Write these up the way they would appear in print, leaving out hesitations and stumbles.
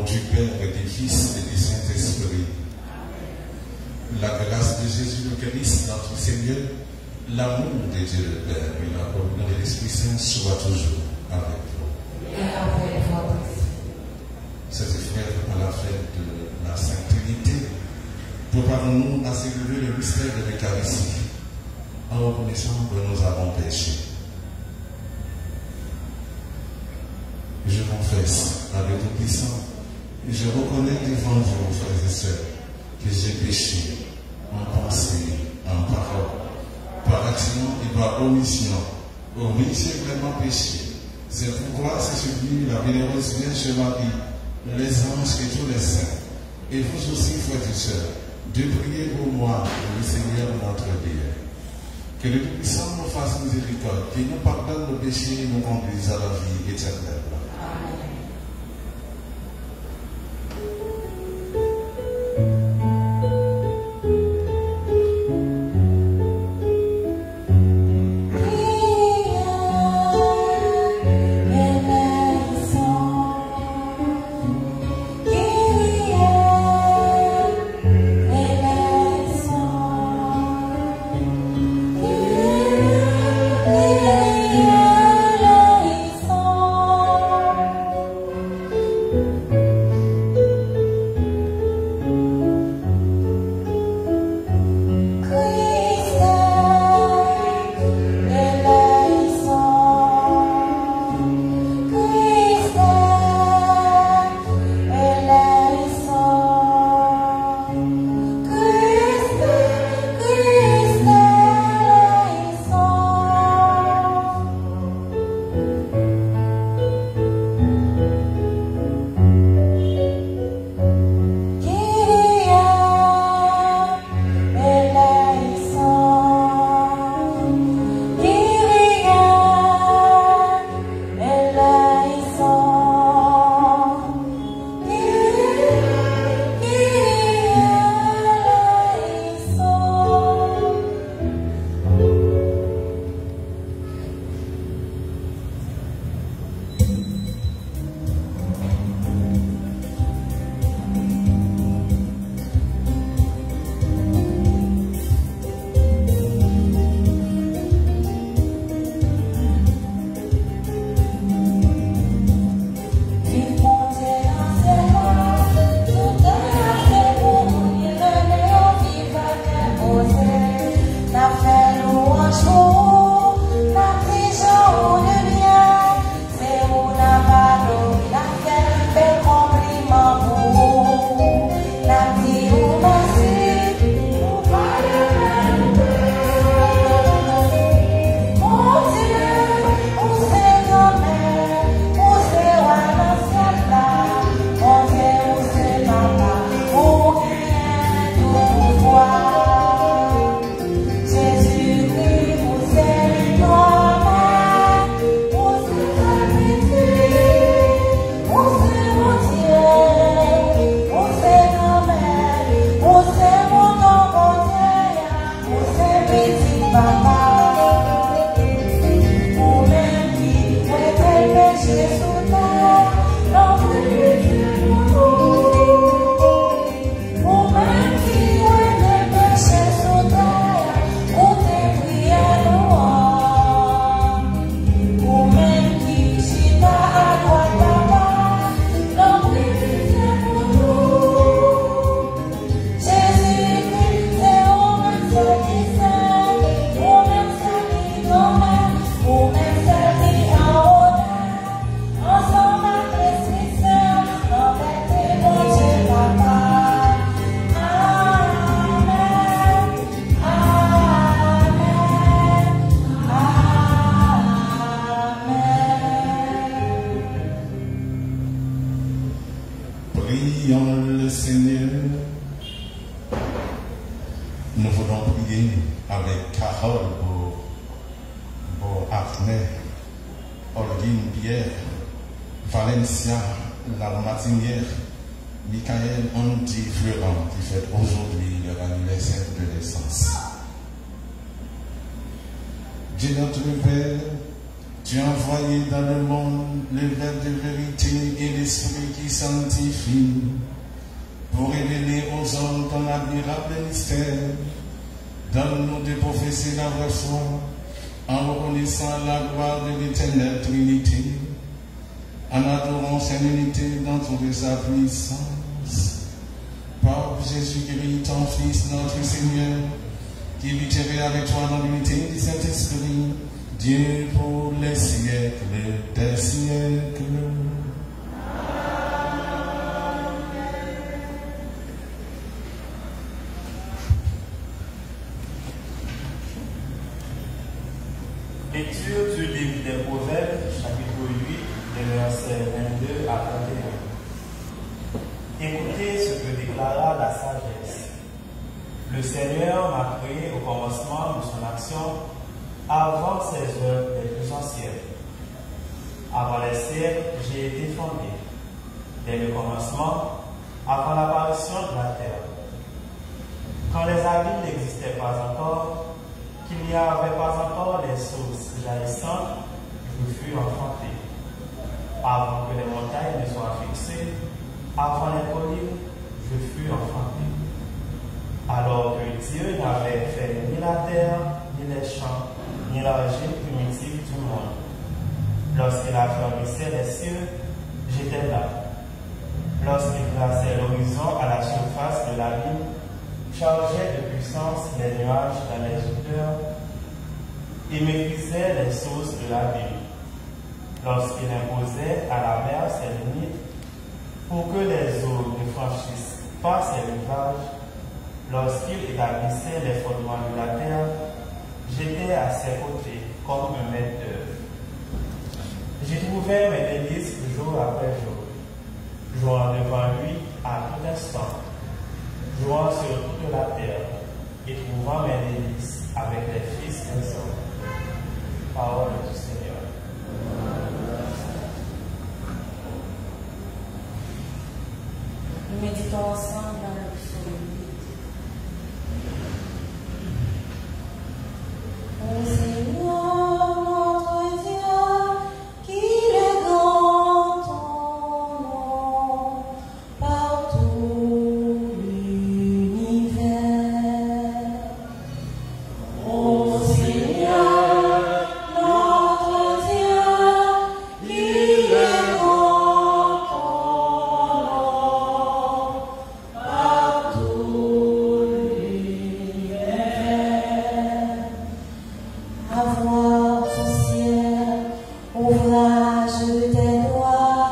du Père et du Fils et du Saint-Esprit. La grâce de Jésus le Christ, notre Seigneur, l'amour de Dieu le Père et la communion de l'Esprit Saint soit toujours avec vous. Et avec vous. Chers frères, à la fête de la Sainte Trinité, préparons-nous à célébrer le mystère de l'Eucharistie en reconnaissant que nous avons péché. Je confesse à Dieu Tout-Puissant, je reconnais devant vous, frères et sœurs, que j'ai péché en pensée, en parole, par action et par omission. Oui, j'ai vraiment péché. C'est pourquoi c'est celui, la bienheureuse Vierge Marie, les anges et tous les saints, et vous aussi, frères et sœurs, de prier pour moi, le Seigneur notre Dieu. Que le Tout-Puissant nous fasse miséricorde, qu'il nous pardonne nos péchés et nous conduise à la vie éternelle. Tu as envoyé dans le monde le verbe de vérité et l'esprit qui sanctifie pour révéler aux hommes ton admirable mystère. Donne-nous de professer la vraie foi en reconnaissant la gloire de l'éternelle Trinité, en adorant son unité dans toute sa puissance. Par Jésus-Christ, ton Fils, notre Seigneur, qui vit avec toi dans l'unité du Saint-Esprit, Dieu pour les siècles des siècles. Lecture du livre des Proverbes, chapitre 8, des versets 22 à 21. Écoutez ce que déclara la sagesse. Le Seigneur m'a créé au commencement de son action, avant ses œuvres les plus anciennes. Avant les siècles, j'ai été fondé. Dès le commencement, avant l'apparition de la terre. Quand les abîmes n'existaient pas encore, qu'il n'y avait pas encore les sources jaillissantes, je fus enfanté. Avant que les montagnes ne soient fixées, avant les collines, je fus enfanté. Alors que Dieu n'avait fait ni la terre, ni les champs, ni l'origine primitive du monde. Lorsqu'il affermissait les cieux, j'étais là. Lorsqu'il plaçait l'horizon à la surface de l'abîme, chargeait de puissance les nuages dans les hauteurs et maîtrisait les sources de l'abîme. Lorsqu'il imposait à la mer ses limites pour que les eaux ne franchissent pas ses rivages, lorsqu'il établissait les fondements de la terre, j'étais à ses côtés comme un maître d'œuvre. J'y trouvais mes délices jour après jour, jouant devant lui à tout instant, jouant sur toute la terre et trouvant mes délices avec les fils des hommes. Parole du Seigneur. Nous méditons ensemble dans le psaume 8. Ô Seigneur, notre Dieu, qu'il est grand ton nom par tout l'univers. Ô Seigneur, notre Dieu, qu'il est grand ton nom par tout l'univers. Avoir ton ciel, ouvrage de tes doigts,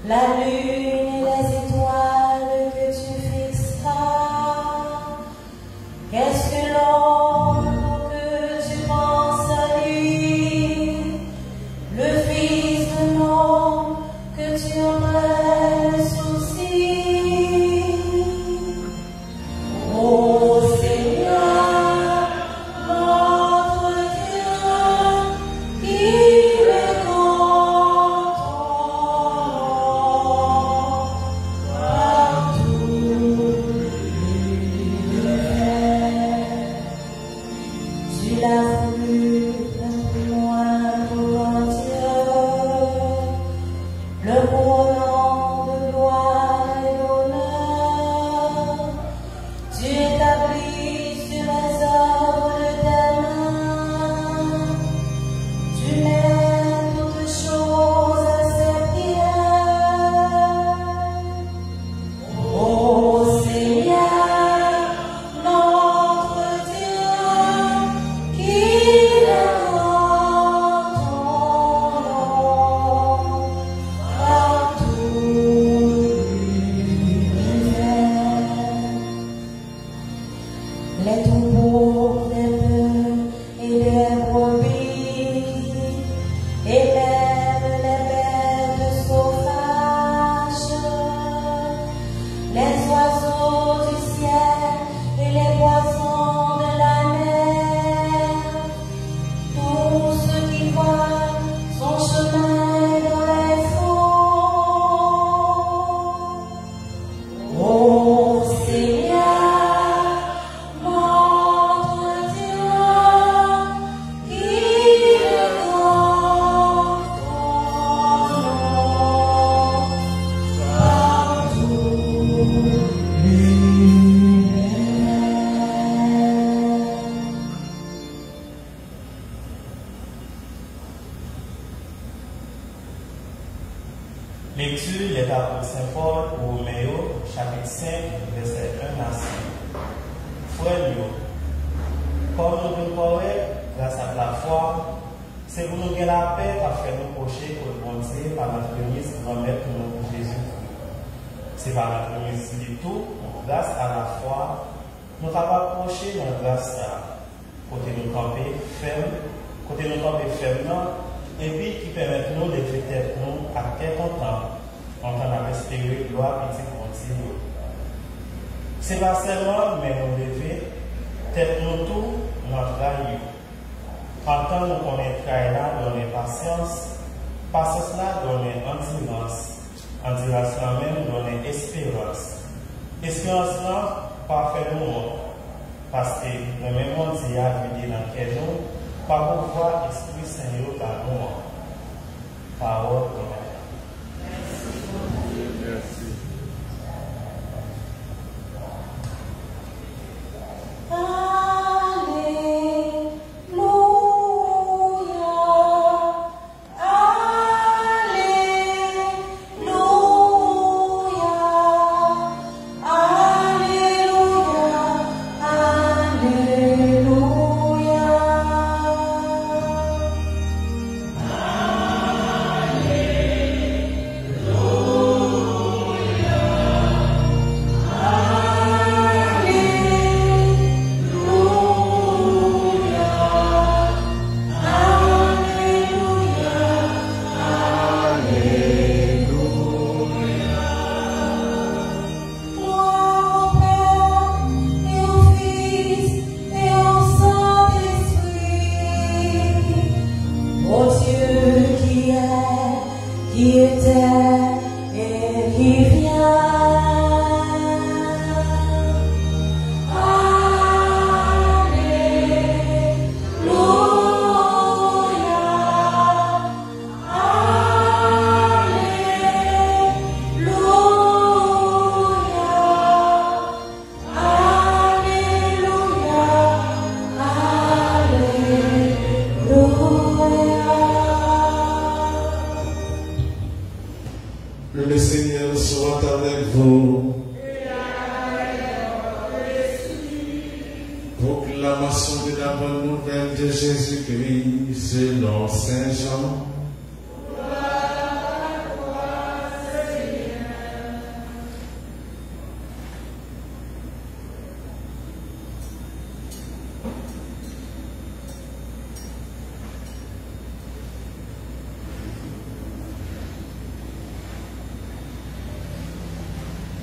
la lune et les étoiles que tu fixeras. Qu'est-ce que l'homme pour que tu penses à lui, le Fils de l'homme que tu en prennes souci. Ô Seigneur, notre Dieu, qu'il est grand ton nom par tout l'univers. lettre à Saint Paul aux Romains, chapitre 5, verset 1 à 5. Frères, comme nous nous correct, grâce à la foi, c'est pour nous gagner la paix à faire nos péchés pour le bon Dieu par notre ministre grand-mère pour nous Jésus-Christ. C'est par notre ministre du tout, grâce à la foi, nous avons approché notre grâce côté nous camper ferme, et puis qui permet nous de faire nous à quelque temps, en train d'espérer gloire et continue. C'est pas seulement, mais nous devons tête nous tout, notre rayon. En tant que nous connaissons là, donner patience, patience là, donner endurance, endurance là même, donner espérance. Espérance là, pas faire le monde. Parce que le même monde y a vu dans quel jour, pas pouvoir Esprit Saint dans nous. Parole de Dieu. Merci.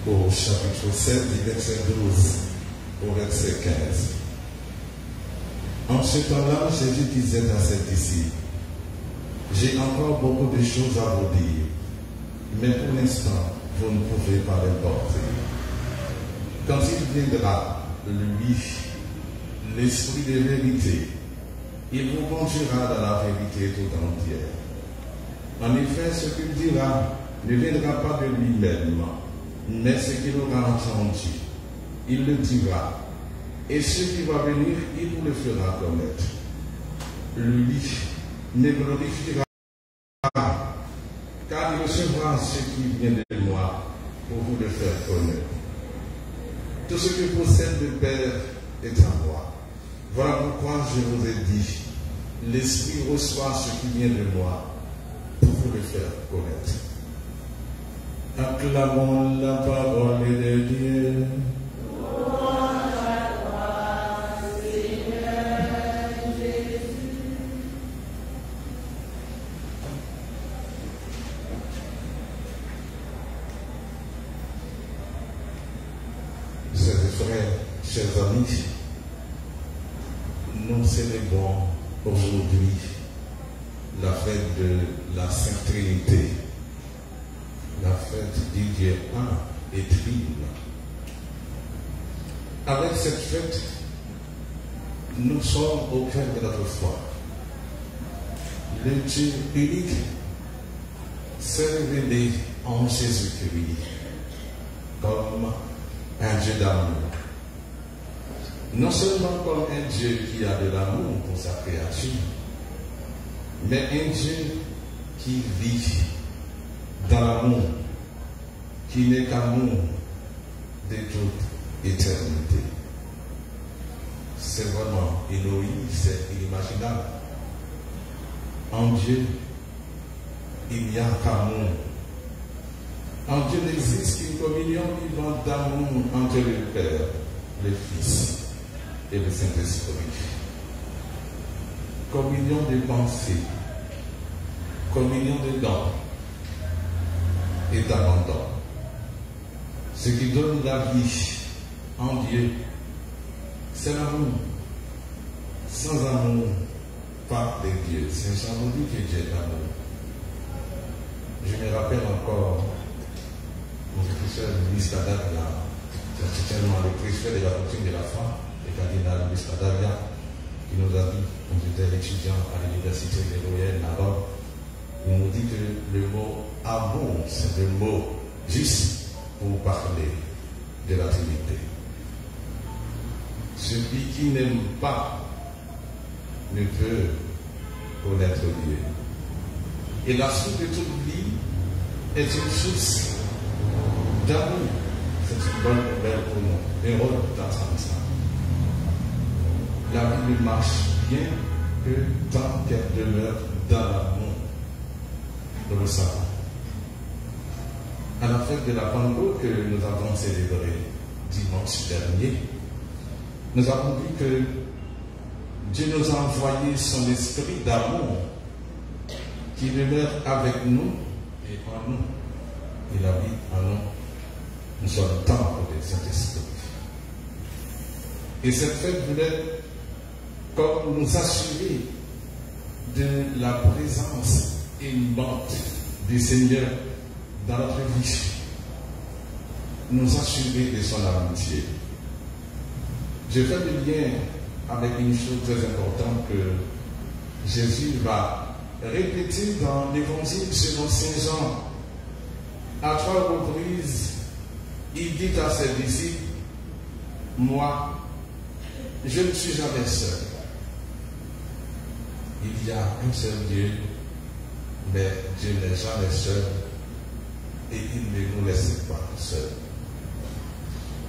Au chapitre 7, du verset 12 au verset 15. En ce temps-là, Jésus disait à ses disciples, j'ai encore beaucoup de choses à vous dire, mais pour l'instant, vous ne pouvez pas les porter. Quand il viendra, lui, l'Esprit de vérité, il vous conduira dans la vérité tout entière. En effet, ce qu'il dira ne viendra pas de lui-même, mais ce qu'il aura entendu, il le dira. Et ce qui va venir, il vous le fera connaître. Lui ne glorifiera pas, car il recevra ce qui vient de moi pour vous le faire connaître. Tout ce que possède le Père est à moi. Voilà pourquoi je vous ai dit, l'Esprit reçoit ce qui vient de moi pour vous le faire connaître. Acclamons la parole de Dieu. Chers amis, nous célébrons aujourd'hui la fête de la Sainte Trinité, la fête du Dieu un et trine. Avec cette fête, nous sommes au cœur de notre foi. Le Dieu unique s'est révélé en Jésus-Christ comme un Dieu d'amour. Non seulement comme un Dieu qui a de l'amour pour sa créature, mais un Dieu qui vit dans l'amour qui n'est qu'amour de toute éternité. C'est vraiment inouï, c'est inimaginable. En Dieu, il n'y a qu'amour. En Dieu n'existe qu'une communion vivante d'amour entre le Père, le Fils et le Saint-Esprit. Communion de pensée, communion de dons et d'abandon. Ce qui donne la vie en Dieu, c'est l'amour. Sans amour, pas de Dieu. C'est Saint Jean dit que Dieu est l'amour. Je me rappelle encore mon professeur Louis Cadaria, certainement le préfet de la doctrine de la foi, le cardinal Louis Cadaria, qui nous a dit, quand j'étais étudiant à l'université de Loyenne à Rome, il nous dit que le mot amour, c'est le mot juste pour parler de la Trinité. Celui qui n'aime pas ne peut connaître Dieu. Et la source de toute vie est une source d'amour. C'est une bonne nouvelle pour nous. Et on d'entendre ça. La vie ne marche bien que tant qu'elle demeure dans l'amour. Nous le savons. À la fête de la Pentecôte que nous avons célébrée dimanche dernier, nous avons dit que Dieu nous a envoyé son esprit d'amour qui demeure avec nous et en nous. Il habite en nous. Nous sommes le temple du Saint-Esprit. Et cette fête voulait comme nous assurer de la présence aimante du Seigneur dans notre vie, nous assurer de son amitié. Je fais le lien avec une chose très importante que Jésus va répéter dans l'évangile selon Saint Jean. À 3 reprises, il dit à ses disciples, moi, je ne suis jamais seul. Il y a un seul Dieu, mais Dieu n'est jamais seul et il ne nous laisse pas seuls.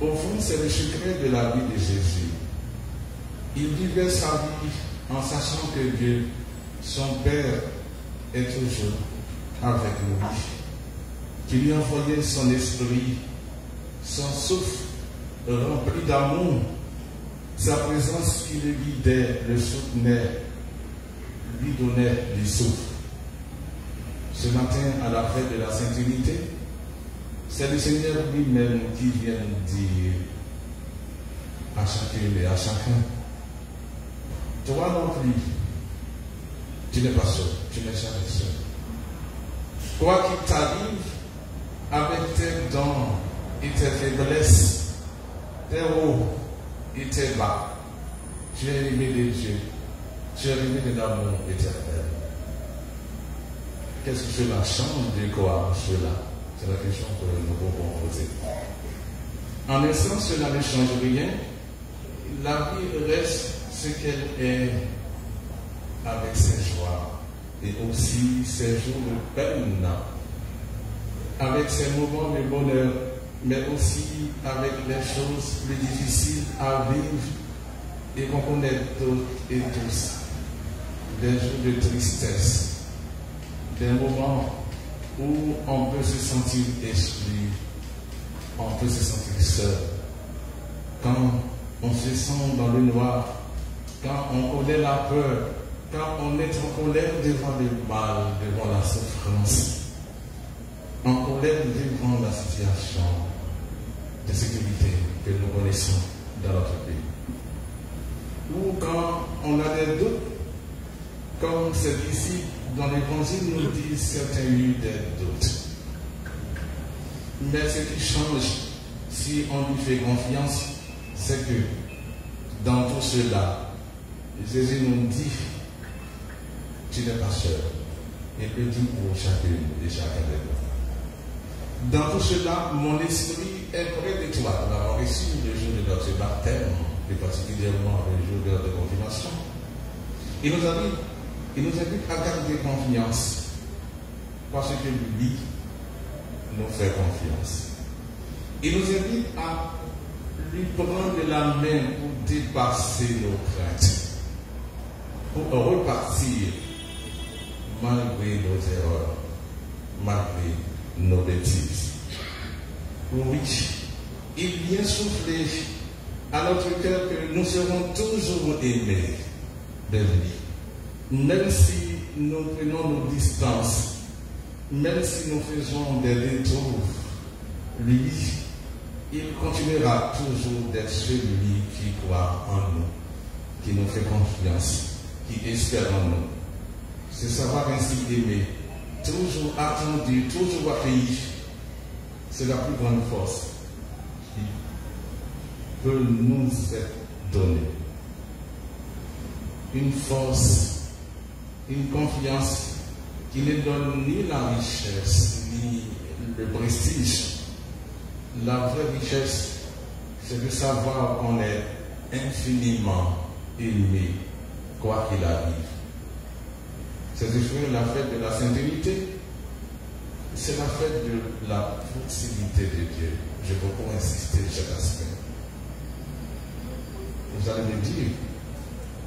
Au fond, c'est le secret de la vie de Jésus. Il vivait sa vie en sachant que Dieu, son Père, est toujours avec lui, qui lui envoyait son esprit, son souffle rempli d'amour, sa présence qui le guidait, le soutenait, lui donnait du souffle. Ce matin, à la fête de la Sainte-Unité, c'est le Seigneur lui-même qui vient dire à chacune et à chacun, toi non plus, tu n'es pas seul, tu n'es jamais seul. Quoi qu'il t'arrive, avec tes dons et tes faiblesses, tes hauts et tes bas, tu es aimé de Dieu, tu es aimé de l'amour éternel. Qu'est-ce que cela change de quoi cela? C'est la question que nous pouvons poser. En essence, cela ne change rien. La vie reste ce qu'elle est avec ses joies et aussi ses jours de peine, avec ses moments de bonheur, mais aussi avec les choses plus difficiles à vivre et qu'on connaît toutes et tous. Des jours de tristesse, des moments où on peut se sentir exclu, on peut se sentir seul. Quand on se sent dans le noir, quand on connaît la peur, quand on est en colère devant le mal, devant la souffrance, en colère devant la situation de sécurité que nous connaissons dans notre pays. Ou quand on a des doutes, comme c'est ici dans l'évangile nous dit certains eu des doutes. Mais ce qui change, si on lui fait confiance, c'est que dans tout cela, Jésus nous dit, tu n'es pas seul. Et le dit pour chacune et chacun de nous. Dans tout cela, mon esprit est près de toi. Nous avons reçu le jour de notre baptême, et particulièrement le jour de notre confirmation. Il nous invite à garder confiance, parce que lui nous fait confiance. Il nous invite à lui prendre la main pour dépasser nos craintes, pour repartir malgré nos erreurs, malgré nos bêtises. Oui, il vient souffler à notre cœur que nous serons toujours aimés de lui. Même si nous prenons nos distances, même si nous faisons des détours, lui, il continuera toujours d'être celui qui croit en nous, qui nous fait confiance, qui espère en nous. Ce savoir ainsi aimer, toujours attendu, toujours accueilli, c'est la plus grande force qui peut nous être donnée. Une force, une confiance qui ne donne ni la richesse, ni le prestige. La vraie richesse, c'est de savoir qu'on est infiniment aimé, quoi qu'il arrive. C'est la fête de la Sainte-Unité, c'est la fête de la proximité de Dieu. J'ai beaucoup insisté sur cet aspect. Vous allez me dire,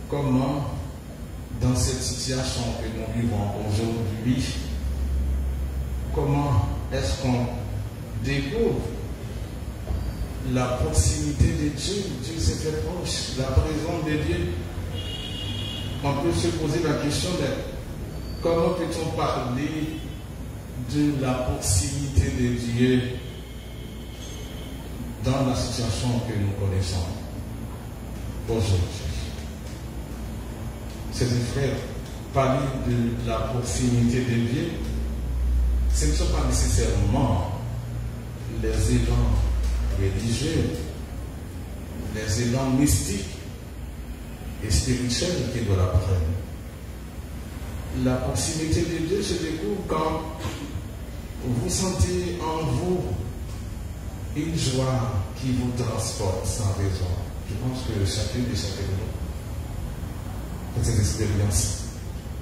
comment, dans cette situation que nous vivons aujourd'hui, comment est-ce qu'on découvre la proximité de Dieu? Dieu s'est fait proche, la présence de Dieu. On peut se poser la question de comment peut-on parler de la proximité de Dieu dans la situation que nous connaissons aujourd'hui. C'est frère, parler de la proximité de Dieu, ce ne sont pas nécessairement les élans religieux, les élans mystiques et spirituels qui doivent apprendre. La proximité de Dieu se découvre quand vous sentez en vous une joie qui vous transporte sans raison. Je pense que chacun de nous a cette expérience.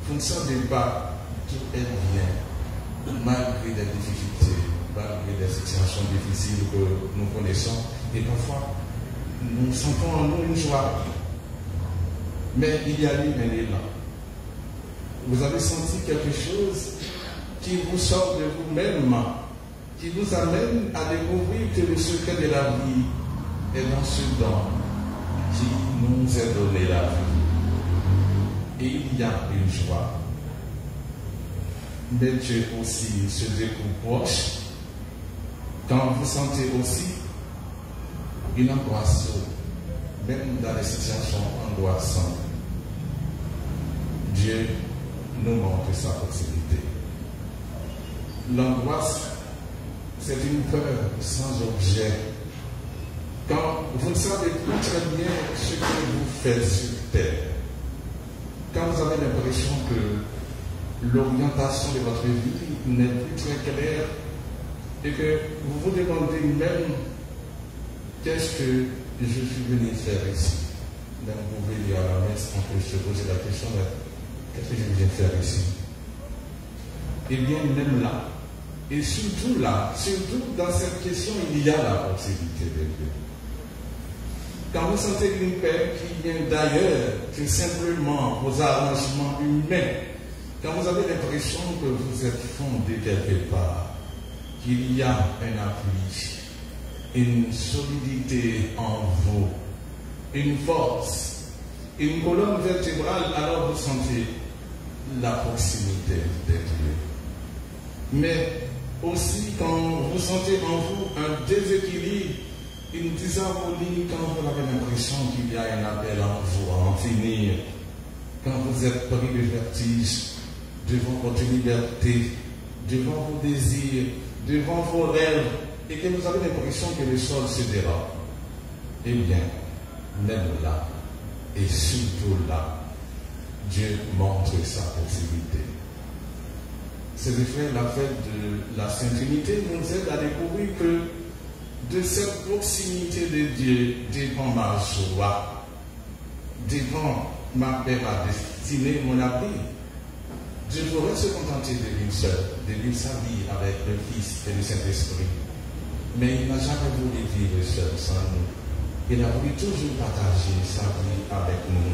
Vous ne savez pas tout est bien, malgré les difficultés, malgré les situations difficiles que nous connaissons. Et parfois, nous sentons en nous une joie. Mais il y a eu un élan. Vous avez senti quelque chose qui vous sort de vous-même, qui vous amène à découvrir que le secret de la vie est dans ce don qui nous est donné la vie. Et il y a une joie. Mais Dieu aussi se découvre proche quand vous sentez aussi une angoisse, même dans les situations angoissantes. Dieu nous montre sa proximité. L'angoisse, c'est une peur sans objet. Quand vous ne savez plus très bien ce que vous faites sur terre, quand vous avez l'impression que l'orientation de votre vie n'est plus très claire et que vous vous demandez même qu'est-ce que je suis venu faire ici. Même vous pouvez dire à la messe, on peut se poser la question de qu'est-ce que je viens faire ici? Eh bien, même là, et surtout là, surtout dans cette question, il y a la proximité de Dieu. Quand vous sentez une paix qui vient d'ailleurs que simplement vos arrangements humains, quand vous avez l'impression que vous êtes fondé quelque part, qu'il y a un appui, une solidité en vous, une force, une colonne vertébrale, alors vous sentez la proximité de Dieu. Mais aussi quand vous sentez en vous un déséquilibre, une désharmonie, quand vous avez l'impression qu'il y a un appel en vous à en finir, quand vous êtes pris de vertige devant votre liberté, devant vos désirs, devant vos rêves, et que vous avez l'impression que le sol se dérobe, eh bien, même là, et surtout là, Dieu montre sa proximité. C'est frères, la fête de la Sainte-Unité nous aide à découvrir que de cette proximité de Dieu dépend ma joie, dépend ma paix, ma destinée, mon abri. Dieu pourrait se contenter de lui seul, de vivre sa vie avec le Fils et le Saint-Esprit. mais il n'a jamais voulu vivre seul sans nous. Il a voulu toujours partager sa vie avec nous.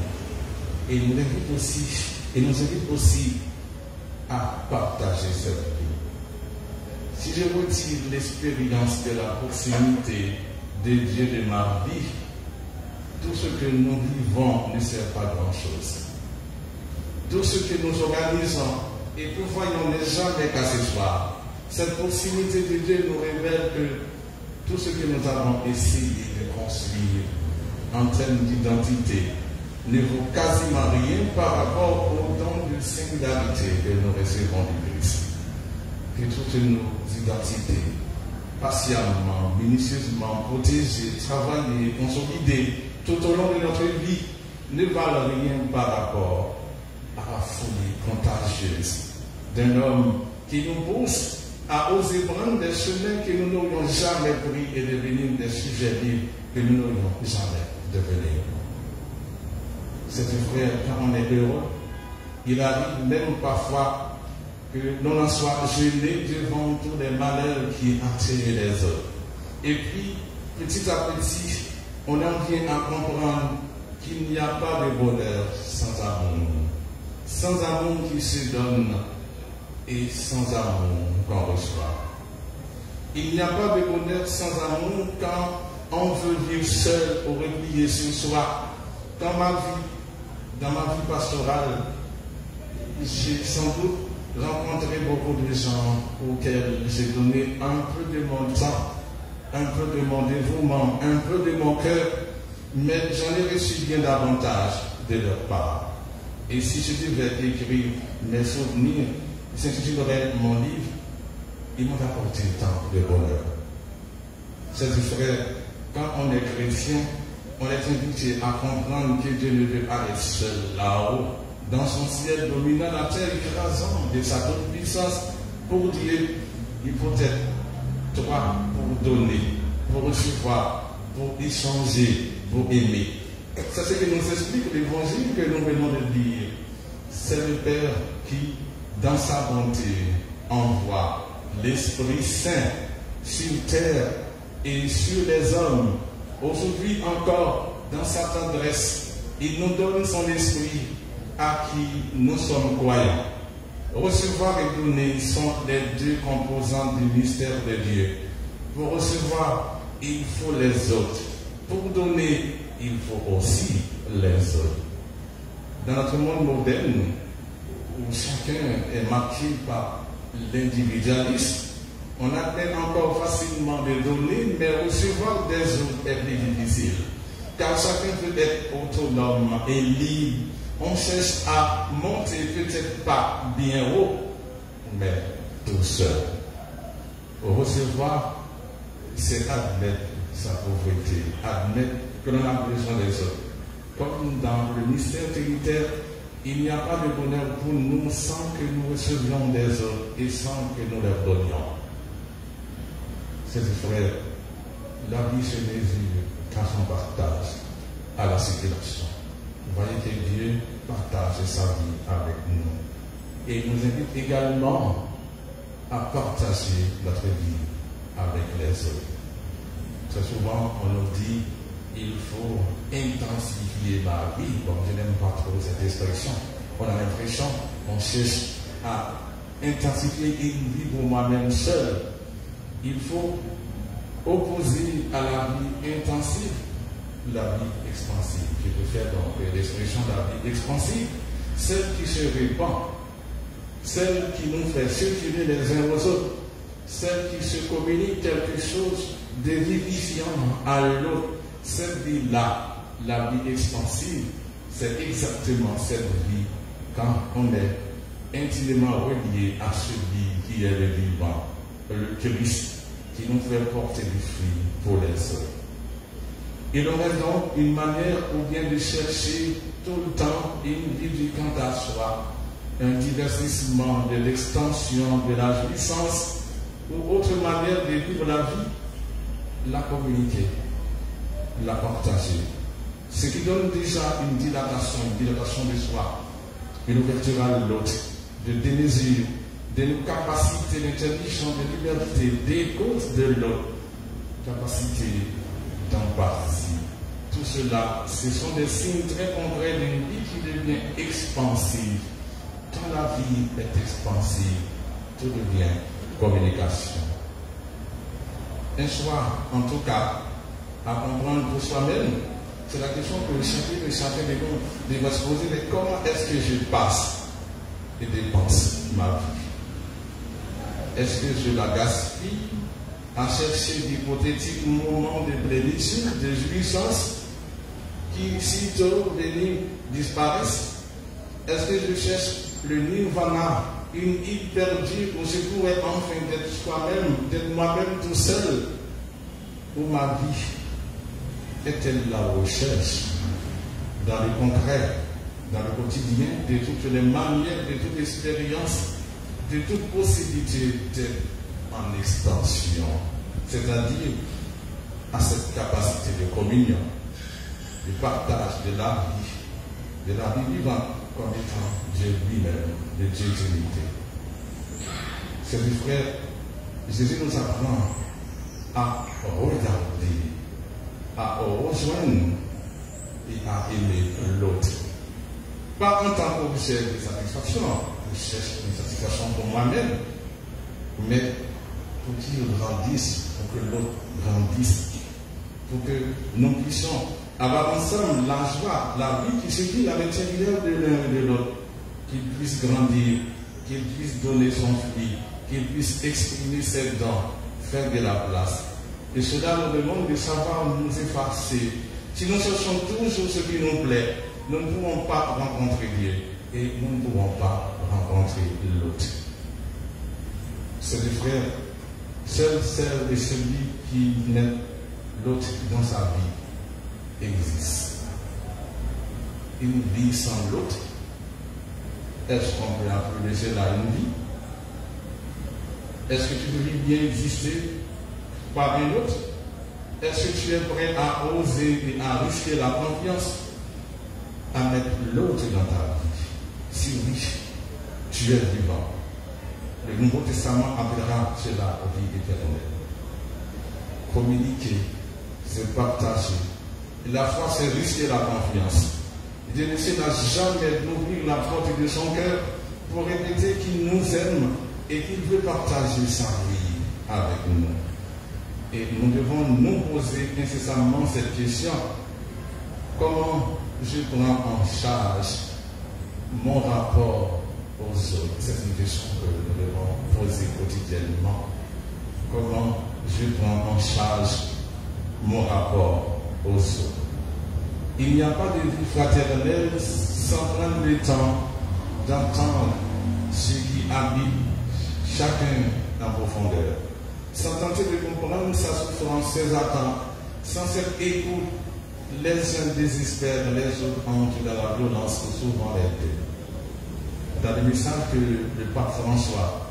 Et il nous invite aussi à partager cette vie. Si je retire l'expérience de la proximité de Dieu de ma vie, tout ce que nous vivons ne sert pas grand-chose. Tout ce que nous organisons et prévoyons n'est jamais qu'accessoire. Cette proximité de Dieu nous révèle que tout ce que nous avons essayé de construire en termes d'identité ne vaut quasiment rien par rapport au don de singularité que nous recevons du Christ. Que toutes nos identités, patiemment, minutieusement protégées, travaillées, consolidées tout au long de notre vie, ne valent rien par rapport à la folie contagieuse d'un homme qui nous pousse à oser prendre des chemins que nous n'aurions jamais pris et devenir des sujets libres que nous n'aurions jamais devenir. C'est vrai, quand on est heureux, il arrive même parfois que l'on en soit gêné devant tous les malheurs qui attirent les autres. Et puis, petit à petit, on en vient à comprendre qu'il n'y a pas de bonheur sans amour. Sans amour qui se donne et sans amour qu'on reçoit. Il n'y a pas de bonheur sans amour quand on veut vivre seul ou replier sur soi. Dans ma vie pastorale, j'ai sans doute rencontré beaucoup de gens auxquels j'ai donné un peu de mon temps, un peu de mon dévouement, un peu de mon cœur, mais j'en ai reçu bien davantage de leur part. Et si je devais écrire mes souvenirs, s'intitulerait mon livre, ils m'ont apporté tant de bonheur. C'est frère, quand on est chrétien, on est invité à comprendre que Dieu ne veut pas être seul là-haut, dans son ciel dominant la terre, écrasant de sa toute-puissance. Pour Dieu, il faut être toi pour donner, pour recevoir, pour échanger, pour aimer. C'est ce que nous explique l'évangile que nous venons de lire. C'est le Père qui, dans sa bonté, envoie l'Esprit Saint sur terre et sur les hommes. Aujourd'hui encore, dans sa tendresse, il nous donne son esprit à qui nous sommes croyants. Recevoir et donner sont les deux composants du mystère de Dieu. Pour recevoir, il faut les autres. Pour donner, il faut aussi les autres. Dans notre monde moderne, où chacun est marqué par l'individualisme, on a peine encore facilement de donner, mais recevoir des autres est plus difficile. Car chacun peut être autonome et libre. On cherche à monter peut-être pas bien haut, mais tout seul. Recevoir, c'est admettre sa pauvreté, admettre que l'on a besoin des autres. Comme dans le mystère trinitaire, il n'y a pas de bonheur pour nous sans que nous recevions des autres et sans que nous leur donnions. C'est frère, la vie se mesure qu'à son partage, à la circulation. Vous voyez que Dieu partage sa vie avec nous. Et il nous invite également à partager notre vie avec les autres. Très souvent, on nous dit il faut intensifier ma vie. Bon, je n'aime pas trop cette expression. On a l'impression qu'on cherche à intensifier une vie pour moi-même seul. Il faut opposer à la vie intensive la vie expansive. Je préfère donc l'expression de la vie expansive, celle qui se répand, celle qui nous fait circuler les uns aux autres, celle qui se communique quelque chose de vivifiant à l'autre. Cette vie-là, la vie expansive, c'est exactement cette vie quand on est intimement relié à celui qui est le vivant, le Christ, qui nous fait porter du fruit pour les autres. Il aurait donc une manière ou bien de chercher tout le temps une vie du quant à soi, un divertissement de l'extension de la jouissance ou autre manière de vivre la vie, la communiquer, la partager. Ce qui donne déjà une dilatation de soi, une ouverture à l'autre, de démesure, de nos capacités d'intelligence, de liberté, d'écoute de l'autre. capacité d'empathie. Tout cela, ce sont des signes très concrets d'une vie qui devient expansive. Quand la vie est expansive, tout devient communication. Un choix, en tout cas, à comprendre pour soi-même, c'est la question que chacun de nous devra se poser, mais comment est-ce que je passe et dépense ma vie? Est-ce que je la gaspille à chercher d'hypothétiques moments de plénitude, de jouissance, qui, sitôt venus, disparaissent? Est-ce que je cherche le nirvana, une île perdue où je pourrais enfin d'être soi-même, d'être moi-même tout seul? Où ma vie est-elle la recherche dans le concret, dans le quotidien, de toutes les manières, de toute expérience, de toute possibilité d'être en extension, c'est-à-dire à cette capacité de communion, de partage de la vie vivante comme étant Dieu lui-même, de Dieu Trinité. Chers frères, Jésus nous apprend à regarder, à rejoindre et à aimer l'autre. Pas en tant qu'objet de satisfaction, je cherche une satisfaction pour moi-même, mais pour qu'il grandisse, pour que l'autre grandisse, pour que nous puissions avoir ensemble la joie, la vie qui se vit à l'intérieur de l'un et de l'autre, qu'il puisse grandir, qu'il puisse donner son fruit, qu'il puisse exprimer ses dons, faire de la place. Et cela nous demande de savoir nous effacer. Si nous cherchons toujours ce qui nous plaît, nous ne pouvons pas rencontrer Dieu et nous ne pouvons pas rencontrer l'autre. C'est des frères, seul celle et celui qui met l'autre dans sa vie existe. Une vie sans l'autre, est-ce qu'on peut appeler cela une vie? Est-ce que tu veux bien exister par un autre? Est-ce que tu es prêt à oser et à risquer la confiance, à mettre l'autre dans ta vie? Si oui, tu es vivant. Le Nouveau Testament appellera cela vie éternelle. Communiquer, c'est partager. Et la foi, c'est risquer la confiance. Dieu ne sait jamais d'ouvrir la porte de son cœur pour répéter qu'il nous aime et qu'il veut partager sa vie avec nous. Et nous devons nous poser incessamment cette question: comment je prends en charge mon rapport aux autres? C'est une question que nous devons poser quotidiennement. Comment je prends en charge mon rapport aux autres? Il n'y a pas de vie fraternelle sans prendre le temps d'entendre ce qui habite chacun en profondeur, sans tenter de comprendre sa souffrance, ses attentes, sans cette écoute. Les uns désespèrent, les autres entrent dans la violence ou souvent les deux. Dans le message que le pape François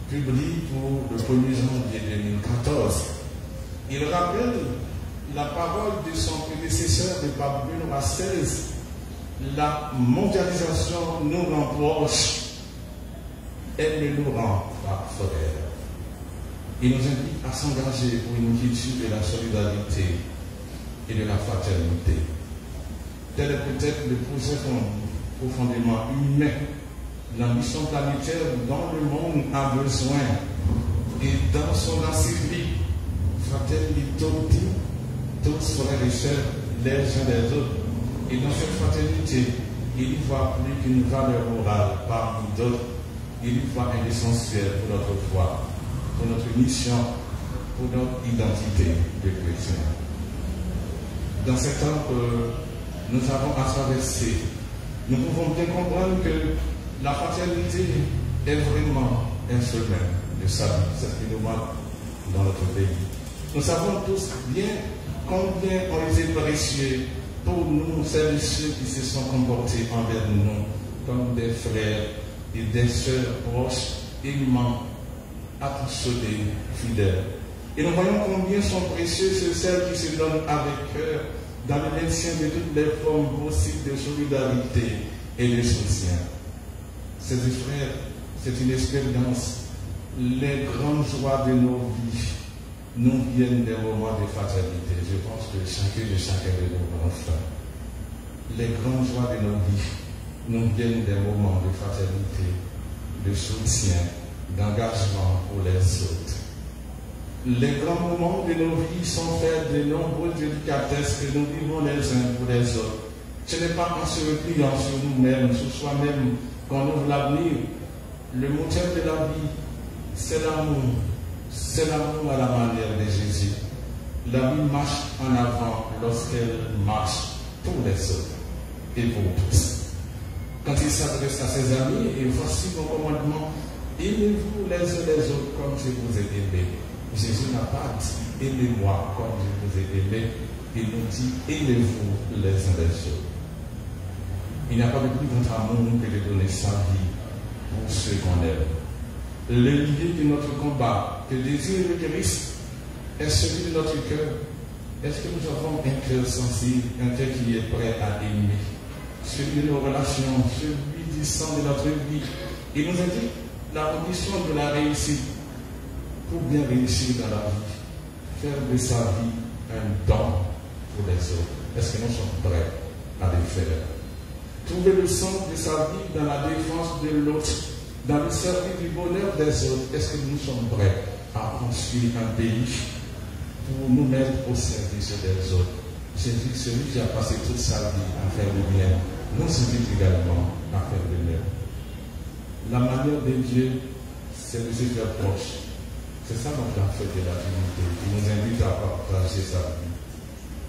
publie pour le 1er janvier 2014, il rappelle la parole de son prédécesseur, le pape Benoît XVI. La mondialisation nous rend proches, elle ne nous rend pas frères. Il nous invite à s'engager pour une culture de la solidarité et de la fraternité. Tel est peut-être le projet profondément humain, l'ambition planétaire dont le monde a besoin. Et dans son encyclique Fratelli Tutti, tous frères et sœurs, les uns des autres. Et dans cette fraternité, il y voit plus qu'une valeur morale parmi d'autres. Il y voit un essentiel pour notre foi, pour notre mission, pour notre identité de chrétien. Dans ce temps que nous avons à traverser, nous pouvons bien comprendre que la fraternité est vraiment un chemin de salut. C'est ce qui nous manque dans notre pays. Nous savons tous bien combien ont été précieux pour nous, celles et ceux qui se sont comportés envers nous comme des frères et des sœurs proches, aimants, attachés, fidèles. Et nous voyons combien sont précieux celles qui se donnent avec cœur dans le maintien de toutes les formes possibles de solidarité et de soutien. Ces frères, c'est une expérience, les grandes joies de nos vies, nous viennent des moments de fraternité. Je pense que chacun de nos enfants, les grandes joies de nos vies nous viennent des moments de fraternité, de soutien, d'engagement pour les autres. Les grands moments de nos vies sont faits de nombreuses délicatesses que nous vivons les uns pour les autres. Ce n'est pas en se repliant sur nous-mêmes, sur soi-même, qu'on ouvre l'avenir. Le moteur de la vie, c'est l'amour. C'est l'amour à la manière de Jésus. La vie marche en avant lorsqu'elle marche pour les autres et pour tous. Quand il s'adresse à ses amis, et voici mon commandement, aimez-vous les uns les autres comme je vous ai aimé. Jésus n'a pas dit aimez-moi comme je vous ai aimé. Il nous dit aimez-vous les uns les autres. Il n'y a pas de plus grand amour que de donner sa vie pour ceux qu'on aime. Le lieu de notre combat, que désire le Christ, est celui de notre cœur. Est-ce que nous avons un cœur sensible, un cœur qui est prêt à aimer? Celui de nos relations, celui du sang de notre vie. Il nous indique la condition de la réussite. Pour bien réussir dans la vie, faire de sa vie un don pour les autres. Est-ce que nous sommes prêts à le faire? Trouver le sens de sa vie dans la défense de l'autre, dans le service du bonheur des autres. Est-ce que nous sommes prêts à construire un pays pour nous mettre au service des autres? Jésus, celui qui a passé toute sa vie à faire le bien, nous invite également à faire le bien. La manière de Dieu, c'est de se faire proche. C'est ça notre fête de la divinité, qui nous invite à partager sa vie.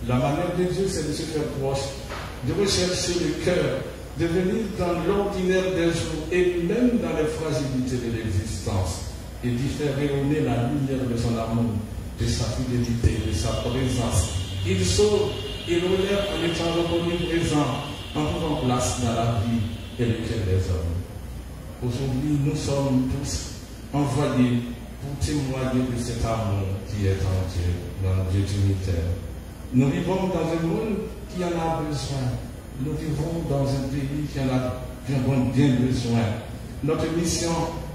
La manière de Dieu, c'est de se faire proche, de rechercher le cœur, de venir dans l'ordinaire des jours et même dans les fragilités de l'existence et d'y faire rayonner la lumière de son amour, de sa fidélité, de sa présence. Il sauve, il relève en étant reconnu présent, en trouvant place dans la vie et le cœur des hommes. Aujourd'hui, nous sommes tous envoyés pour témoigner de cet amour qui est en Dieu, dans Dieu trinitaire. Nous vivons dans un monde qui en a besoin. Nous vivons dans un pays qui en a bien besoin. Notre mission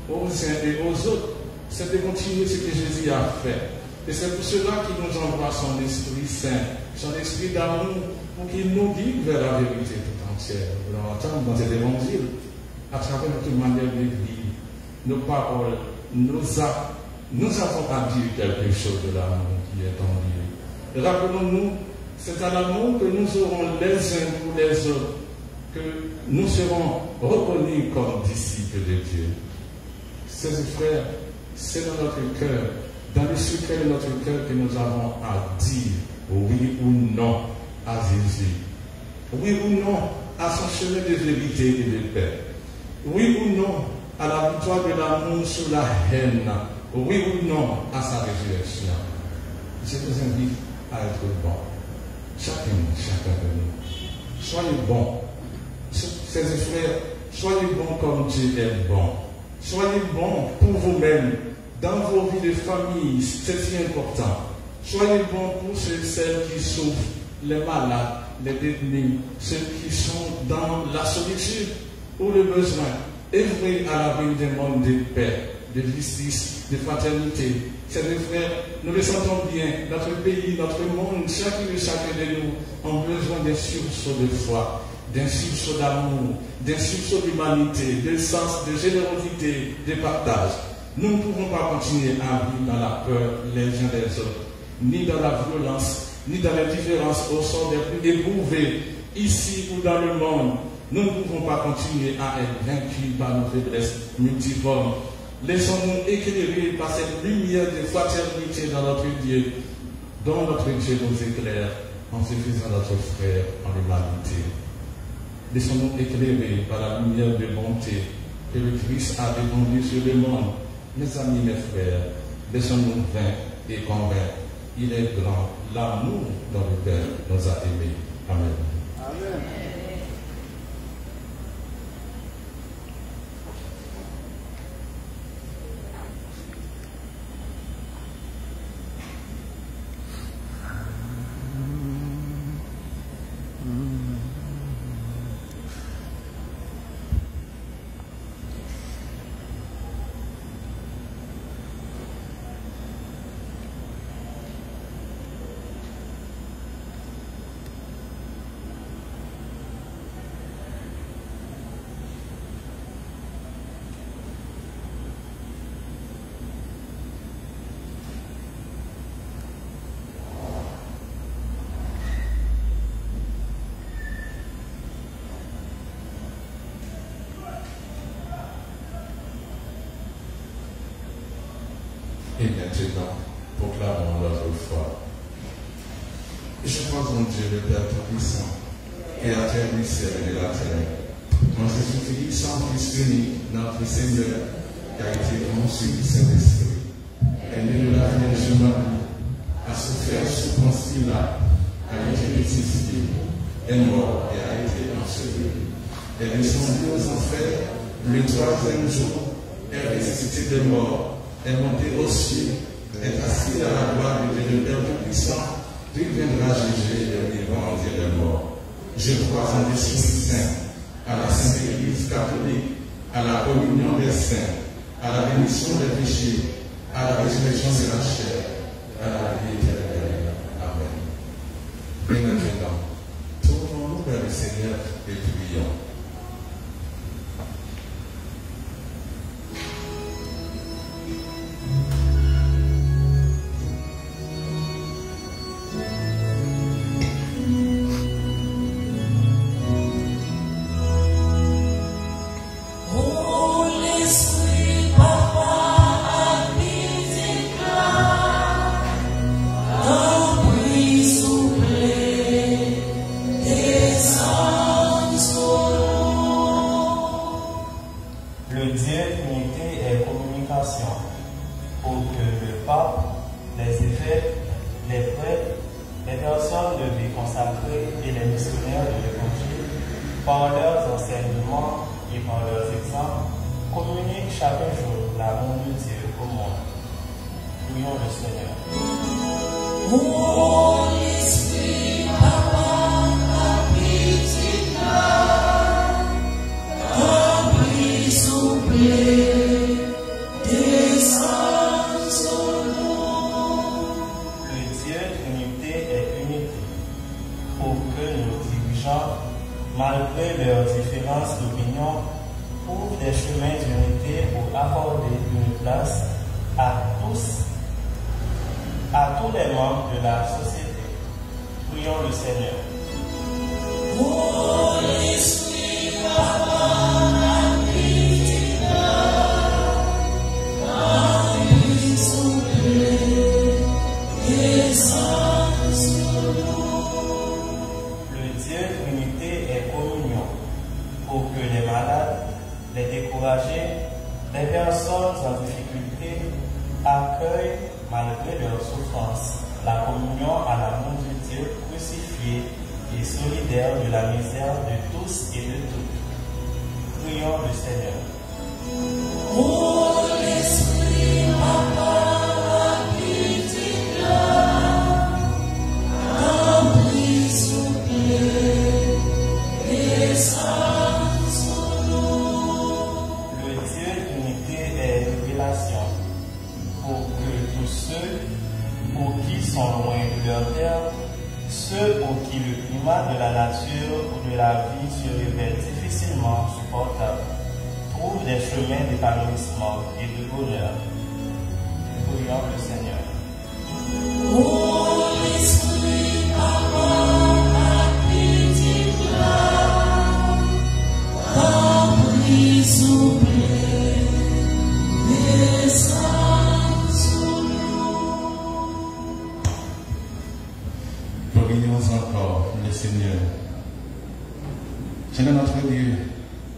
aux uns et aux autres, c'est de continuer ce que Jésus a fait. Et c'est pour cela qu'il nous envoie son Esprit Saint, son Esprit d'amour, pour qu'il nous guide vers la vérité tout entière. Vous l'entendez dans cet évangile, à travers notre manière de vivre, nos paroles, nos actes. Nous avons à dire quelque chose de l'amour qui est en Dieu. Rappelons-nous, c'est à l'amour que nous aurons les uns pour les autres, que nous serons reconnus comme disciples de Dieu. Chers frères, c'est dans notre cœur, dans le secret de notre cœur que nous avons à dire oui ou non à Jésus. Oui ou non à son chemin de vérité et de paix. Oui ou non à la victoire de l'amour sur la haine. Oui ou non à sa résurrection. Je vous invite à être bon. Chacun de nous. Soyez bons. Chers frères, soyez bons comme Dieu est bon. Soyez bons pour vous-même. Dans vos vies de famille, c'est si important. Soyez bons pour ceux et celles qui souffrent, les malades, les détenus, ceux qui sont dans la solitude ou le besoin. Œuvrez à la vie d'un monde de paix, de justice, de fraternité. Chers frères, nous le sentons bien, notre pays, notre monde, chacun de nous ont besoin d'un sursaut de foi, d'un sursaut d'amour, d'un sursaut d'humanité, de sens, de générosité, de partage. Nous ne pouvons pas continuer à vivre dans la peur les uns des autres, ni dans la violence, ni dans l'indifférence au sort des plus éprouvés, ici ou dans le monde. Nous ne pouvons pas continuer à être vaincus par nos faiblesses multiformes. Laissons-nous éclairer par cette lumière de fraternité dans notre Dieu, dont notre Dieu nous éclaire en se faisant notre frère en l'humanité. Laissons-nous éclairer par la lumière de bonté que le Christ a répandue sur le monde. Mes amis, mes frères, laissons-nous vaincre et convaincre. Il est grand, l'amour dont le Père nous a aimés. Amen. Amen. et maintenant, proclamons notre foi. Je crois en Dieu, le Père Tout-Puissant, Créateur du ciel et de la terre, en Jésus-Christ, sans Fils unique, notre Seigneur, qui a été conçu du Saint-Esprit, est né de la Vierge Marie, a souffert sous Ponce Pilate, a été crucifié, est mort et a été enseveli, est descendu aux enfers, le troisième jour, est ressuscité des morts, est monté aux cieux, est assis à la gloire de Dieu, le Père Tout-Puissant, puis viendra juger les vivants et les morts. Je crois en l'Esprit Saint, à la Sainte Église catholique, à la communion des saints, à la rémission des péchés, à la résurrection de la chair, à la vie éternelle. Amen. Et maintenant, tournons-nous vers le Seigneur et prions. Malgré leurs différences d'opinion, ouvrent des chemins d'unité pour accorder une place à tous les membres de la société. Prions le Seigneur. Holy Spirit, les découragés, les personnes en difficulté accueillent, malgré leurs souffrances, la communion à l'amour de Dieu crucifié et solidaire de la misère de tous et de toutes. Prions le Seigneur. Holy Spirit, loin de leur terre, ceux pour qui le climat de la nature ou de la vie se révèle difficilement supportable, trouvent des chemins d'épanouissement et de bonheur. Prions le Seigneur. Holy Spirit, Prions encore le Seigneur. Seigneur notre Dieu,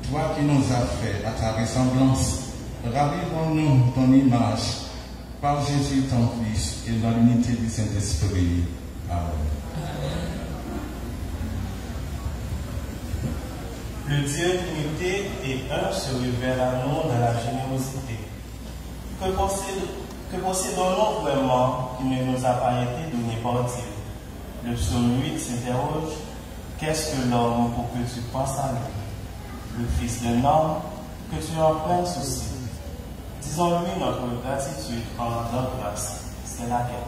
toi qui nous as fait à ta ressemblance, ravive en nous ton image par Jésus ton Fils et dans l'unité du Saint-Esprit. Amen. Le Dieu d'unité et un se révèle à nous dans la générosité. Que possédons-nous vraiment qui ne nous a pas été donné par Dieu? Le psaume 8 s'interroge: qu'est-ce que l'homme pour que tu penses à lui? Le fils d'un homme, que tu en prennes souci. Disons-lui notre gratitude en rendant grâce. C'est laquelle?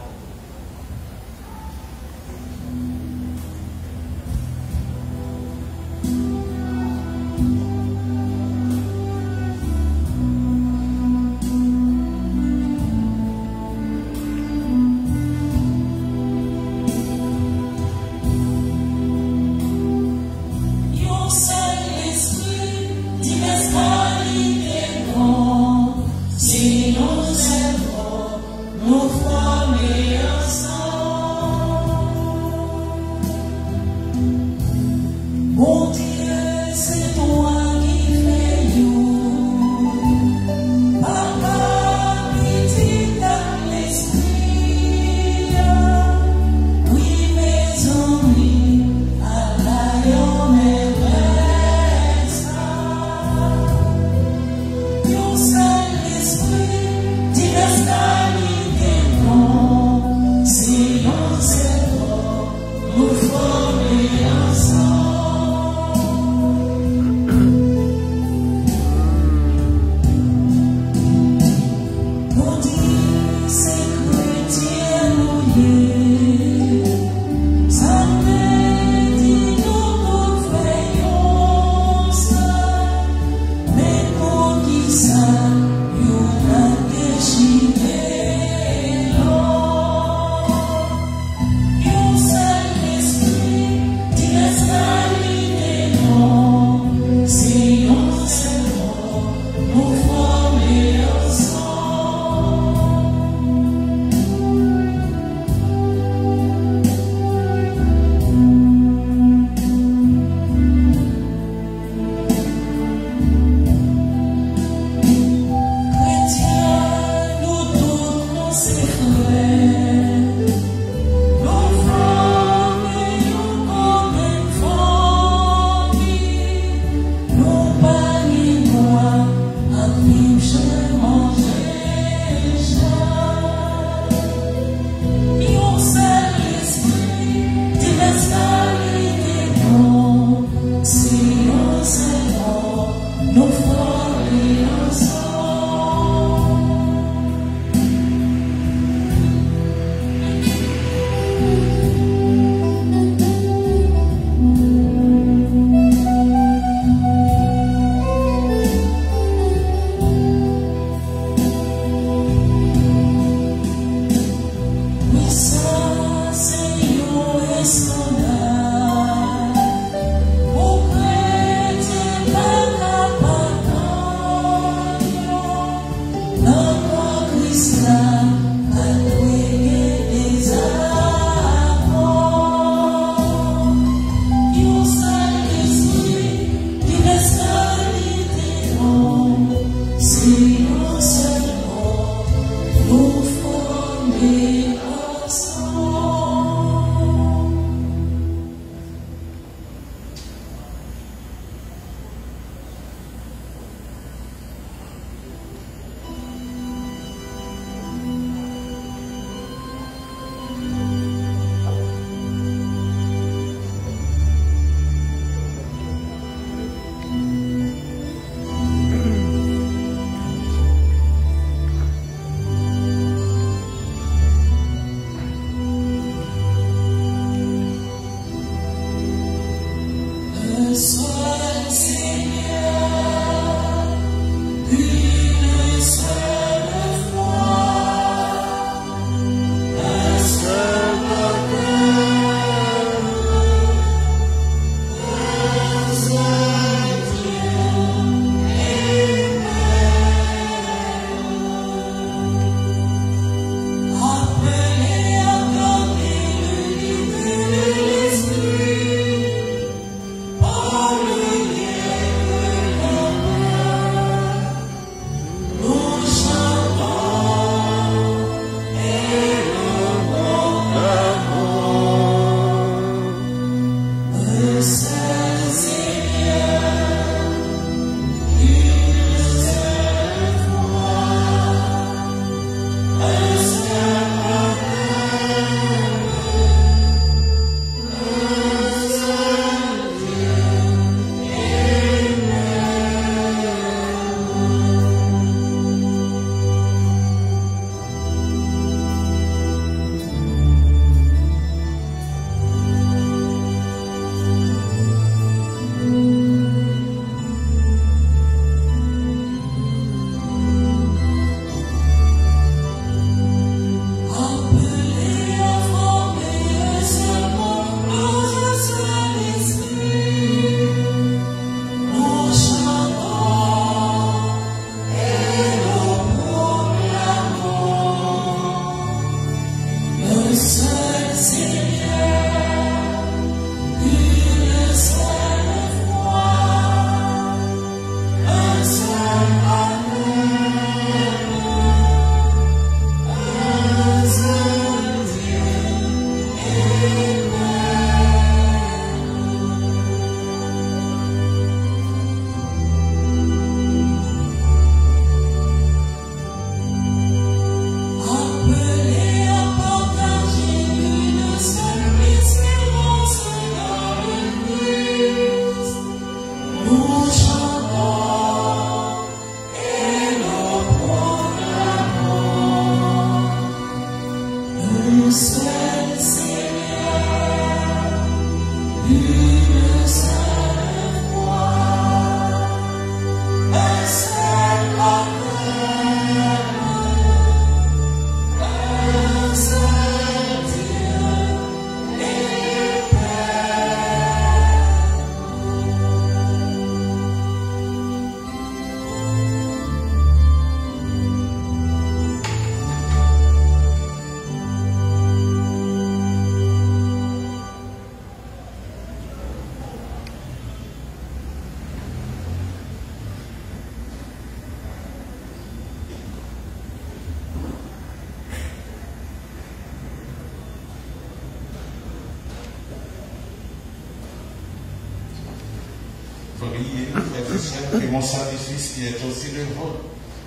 souhaite que mon sacrifice, qui est aussi le vôtre,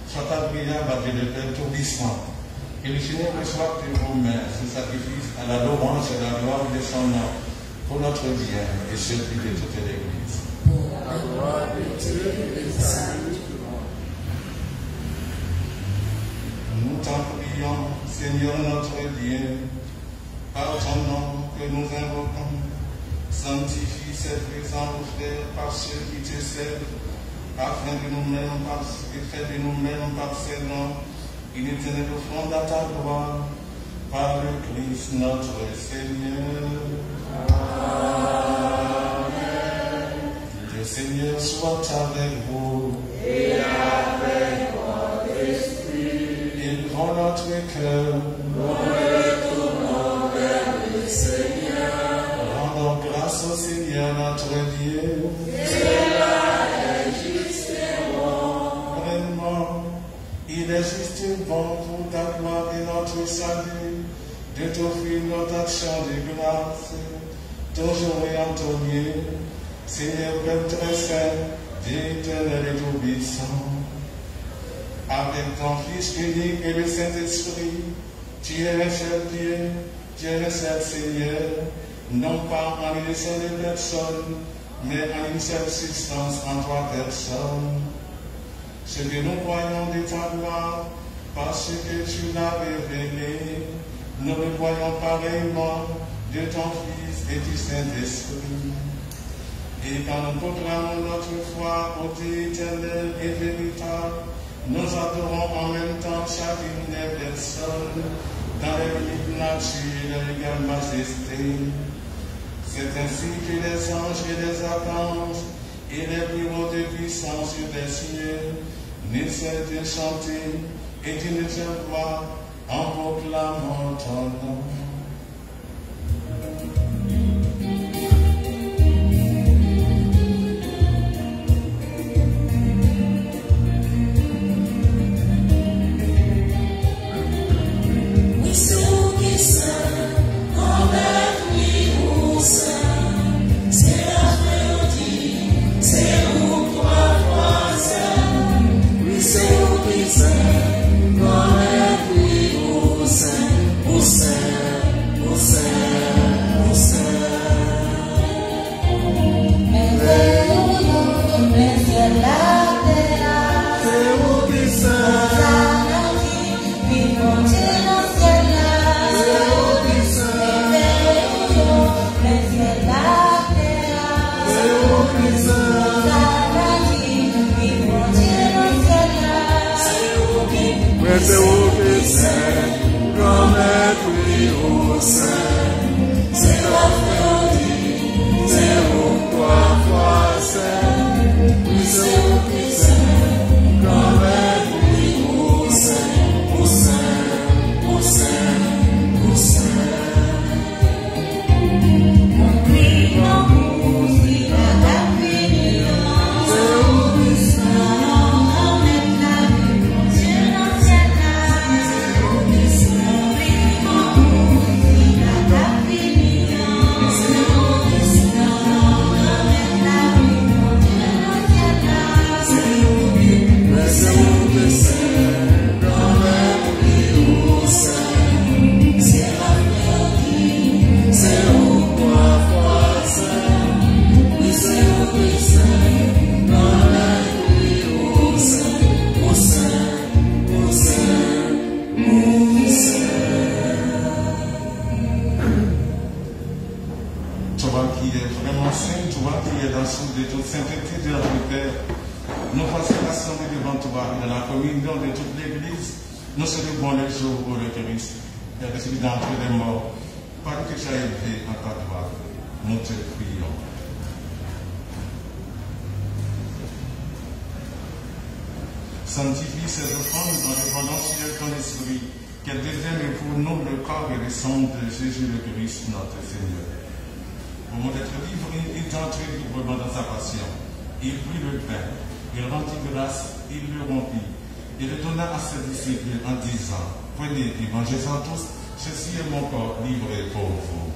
soit agréable à Dieu le Père Tout-Puissant. Que le Seigneur reçoive de vos mains ce sacrifice à la louange et la gloire de son nom, pour notre bien et celui de toute l'Église. Pour la gloire de Dieu et le salut du monde. Nous t'en prions, Seigneur notre Dieu, par ton nom que nous invoquons, sanctifie cette présence, frères, par ceux qui te servent, afin que nous-mêmes, par ces noms, une éternelle offrande à ta gloire, par le Christ notre Seigneur. Amen. Le Seigneur soit avec vous. Et avec votre esprit. Élevons notre cœur. Nous retournons vers le Seigneur. Rendons grâce au Seigneur notre Dieu. Cela est juste et bon. Vraiment, il est juste et bon pour ta gloire et notre salut, de t'offrir notre action de grâce, toujours et en ton lieu, Seigneur Père très saint, d'éternel et tout-puissant. Avec ton Fils unique et le Saint-Esprit, tu es un seul Dieu, tu es un seul Seigneur, non pas en une seule personne, mais en une seule substance en trois personnes. Ce que nous croyons de ta gloire, parce que tu l'as révélé, nous le voyons pareillement de ton Fils et du Saint-Esprit. Et quand nous proclamons notre foi au Dieu éternel et véritable, nous adorons en même temps chacune des personnes dans leur unique nature et leur égale majesté. C'est ainsi que les anges et les archanges et les bureaux de puissance des cieux ne cessent de chanter et d'une seule voix en proclamant ton nom. Sanctifie ces offrandes en répandant sur ton esprit, qu'elles deviennent pour nous le corps et le sang de Jésus le Christ, notre Seigneur. Au moment d'être livré, il entré librement dans sa passion. Il prit le pain, il rendit grâce, il le rompit, et le donna à ses disciples en disant, prenez et mangez-en tous, ceci est mon corps livré pour vous.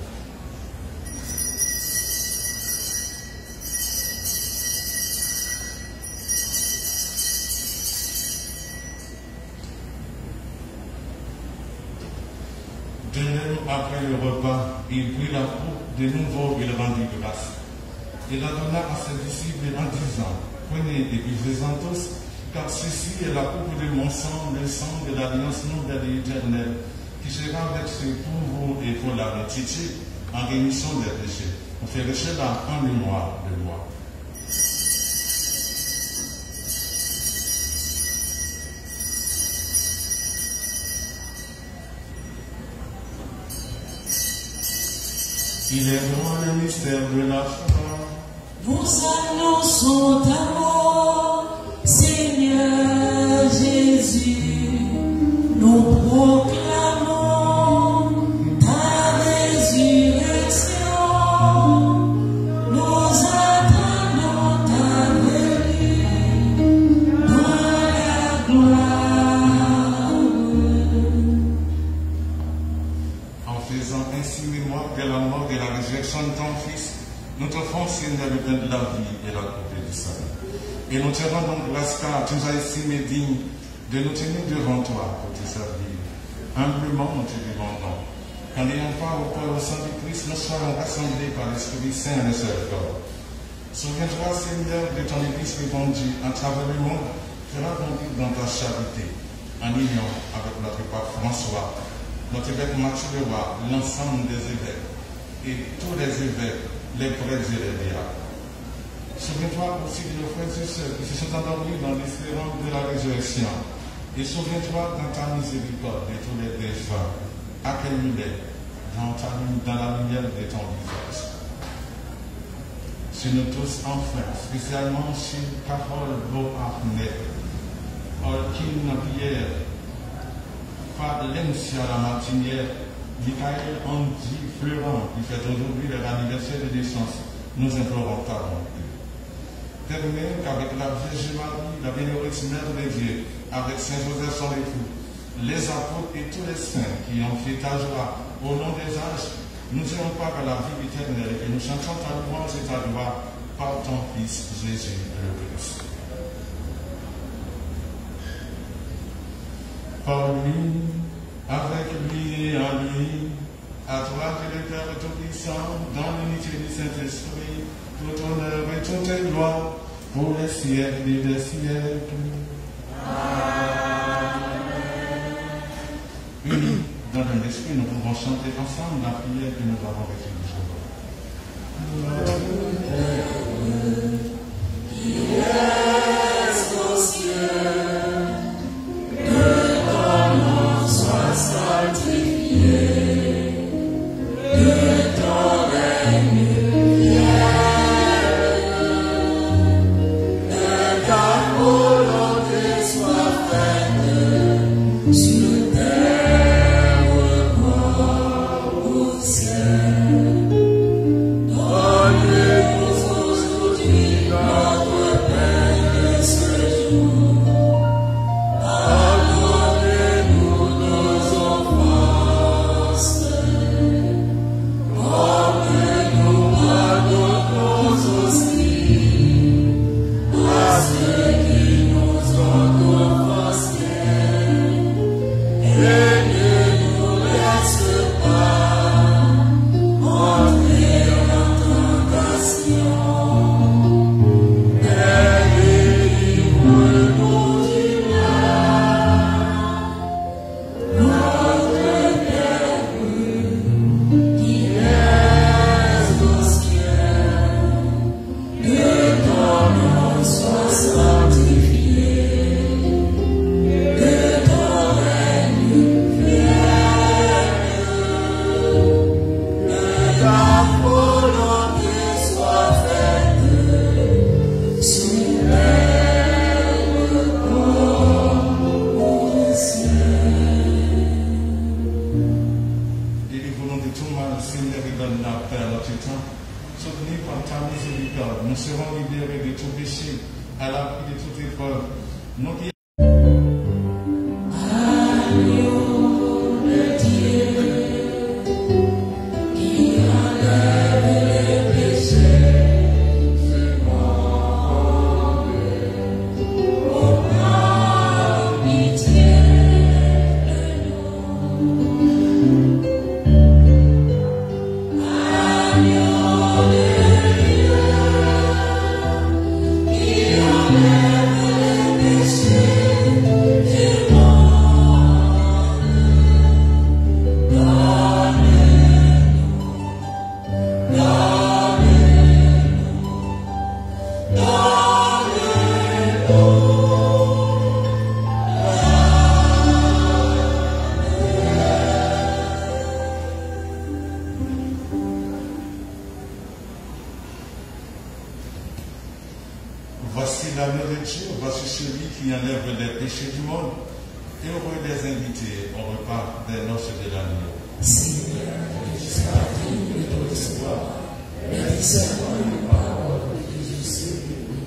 même après le repas, il prit la coupe, de nouveau il rendit grâce. Il la donna à ses disciples en disant, prenez et buvez-en tous, car ceci est la coupe de mon sang, le sang de l'alliance nouvelle et éternelle, qui sera versé pour vous et pour la multitude en rémission des péchés. On fait cela en mémoire de moi. Il est grand le mystère de la foi. Nous annonçons ta mort, Seigneur Jésus. Nous proclamons ta résurrection. Nous attendons ta venue dans la gloire. En faisant ainsi mémoire de la mort et la résurrection de ton Fils, nous t'offrons, Seigneur, le pain de la vie et la coupe du salut. Et nous te rendons grâce car tu nous as estimés dignes de nous tenir devant toi pour te servir. Humblement, nous te demandons qu'en ayant part au corps et au sang du Christ, nous soyons rassemblés par l'Esprit Saint et le seul corps. Souviens-toi, Seigneur, de ton Église répandue à travers le monde, fais-la grandir dans ta charité, en union avec notre pape François, notre évêque Mathieu le Roi, l'ensemble des évêques et tous les évêques, les prêtres et les diacres. Souviens-toi aussi de nos frères et sœurs qui se sont endormis dans l'espérance de la résurrection. Et souviens-toi dans ta miséricorde de tous les défunts, accueille-les dans la lumière de ton visage. Sur nous tous enfin, spécialement sur Carole Beauharnais, Olkin Pierre, Lencia la Martinière, Michael Andy Florent, qui fait aujourd'hui leur anniversaire de naissance, nous implorons ta bonté. Termine qu'avec la Vierge Marie, la bienheureuse Mère de Dieu, avec Saint Joseph son époux, les apôtres et tous les saints qui ont fait ta joie au long des âges, nous dirons pas à la vie éternelle et nous chantons ta louange et ta gloire par ton Fils Jésus le Christ. Par lui, avec lui et en lui, à toi que le Père Tout-Puissant, dans l'unité du Saint-Esprit, tout honneur et toute gloire, pour les siècles et des siècles. Amen. Unis dans un esprit, nous pouvons chanter ensemble la prière que nous avons reçue du Dieu, voici celui qui enlève les péchés du monde. Heureux des invités au repas des noces de l'agneau. Seigneur, je ne suis pas digne de ton recevoir, mais dis seulement une parole et je serai guéri.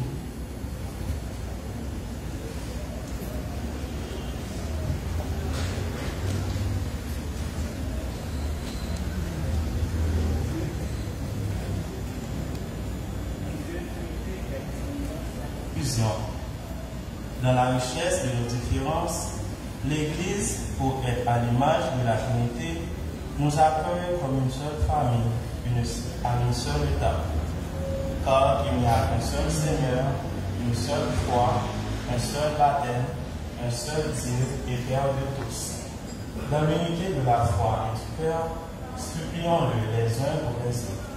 Dans la richesse de nos différences, l'Église, pour être à l'image de la Trinité, nous accueille comme une seule famille, à une seule étape. Car il n'y a qu'un seul Seigneur, une seule foi, un seul baptême, un seul Dieu et Père de tous. Dans l'unité de la foi et du Père, supplions-le les uns pour les autres.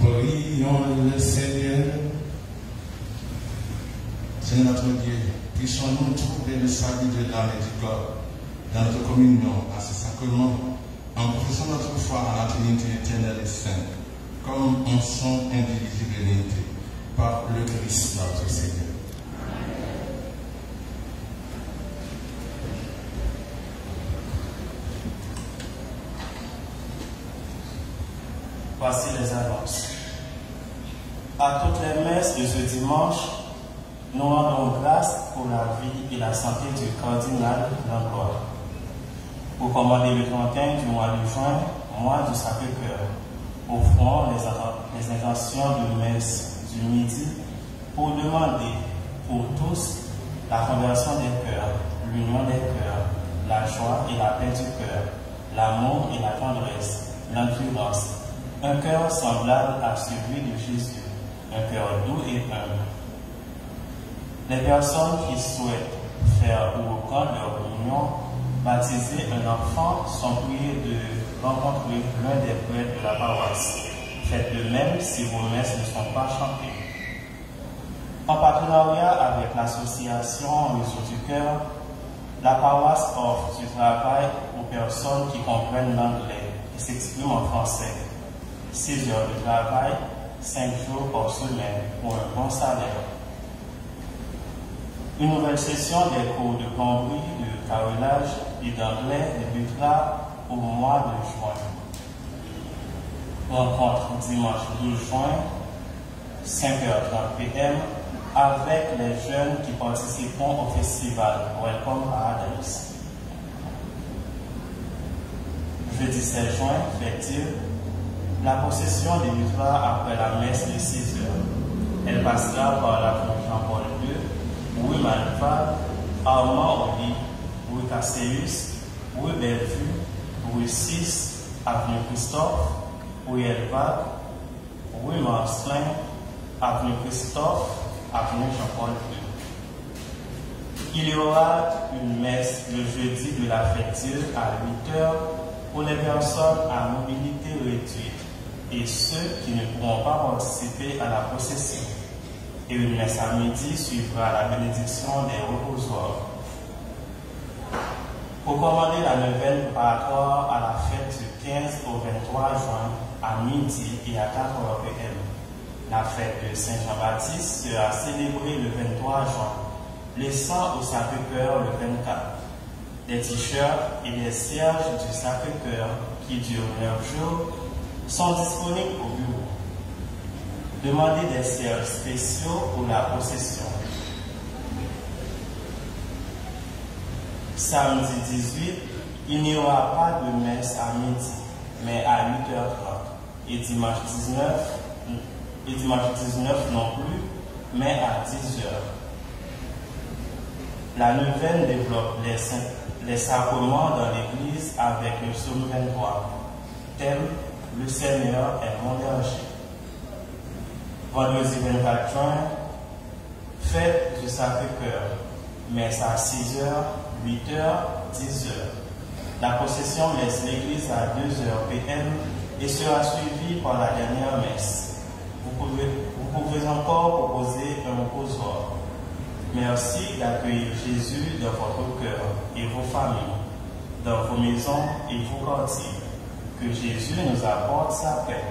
Prions le Seigneur. Seigneur notre Dieu, puissions-nous trouver le salut de l'âme et du corps dans notre communion à ce sacrement, en professant notre foi à la Trinité éternelle et sainte, comme en son indivisibilité, par le Christ notre Seigneur. Voici les annonces. À toutes les messes de ce dimanche, nous rendons grâce pour la vie et la santé du cardinal Langlois. Pour commander le 31 du mois de juin, mois du Sacré-Cœur, offrons les intentions de messe du midi pour demander pour tous la conversion des cœurs, l'union des cœurs, la joie et la paix du cœur, l'amour et la tendresse, l'endurance, un cœur semblable à celui de Jésus, un cœur doux et humble. Les personnes qui souhaitent faire ou reprendre leur union, baptiser un enfant, sont priées de rencontrer l'un des prêtres de la paroisse. Faites de même si vos messes ne sont pas chantées. En partenariat avec l'association Réseau du Cœur, la paroisse offre du travail aux personnes qui comprennent l'anglais et s'expriment en français. 6 heures de travail, 5 jours par semaine pour un bon salaire. Une nouvelle session des cours de plomberie, de carrelage et d'anglais débutera au mois de juin. Rencontre dimanche 12 juin, 5h30 p.m. avec les jeunes qui participeront au festival Welcome Paradise. Jeudi 16 juin, fête-il, la procession débutera après la messe de 6 heures. Elle passera par l'avenue Jean-Paul II, rue Malfa, Armand Oli, rue Casséus, rue Bellevue, rue 6, avenue Christophe, rue Elvac, rue Marcelin, avenue Christophe, avenue Jean-Paul II. Il y aura une messe le jeudi de la fête-Dieu à 8 heures pour les personnes à mobilité réduite et ceux qui ne pourront pas participer à la procession. Et une messe à midi suivra la bénédiction des reposoirs. Pour commander la neuvaine préparatoire à la fête du 15 au 23 juin à midi et à 4h p.m. La fête de Saint-Jean-Baptiste sera célébrée le 23 juin, laissant au Sacré-Cœur le 24. Des t-shirts et des cierges du Sacré-Cœur qui durent 9 jours sont disponibles au bureau. Demandez des cierges spéciaux pour la procession. Samedi 18, il n'y aura pas de messe à midi, mais à 8h30. Et dimanche 19 non plus, mais à 10h. La neuvaine développe les sacrements dans l'Église avec le psaume 23. Thème: le Seigneur est mon berger. Vendredi 24 juin, fête du Sacré-Cœur, messe à 6h, 8h, 10h. La procession laisse l'église à 2h p.m. et sera suivie par la dernière messe. Vous pouvez encore proposer un reposoir. Merci d'accueillir Jésus dans votre cœur et vos familles, dans vos maisons et vos quartiers. Que Jésus nous apporte sa paix.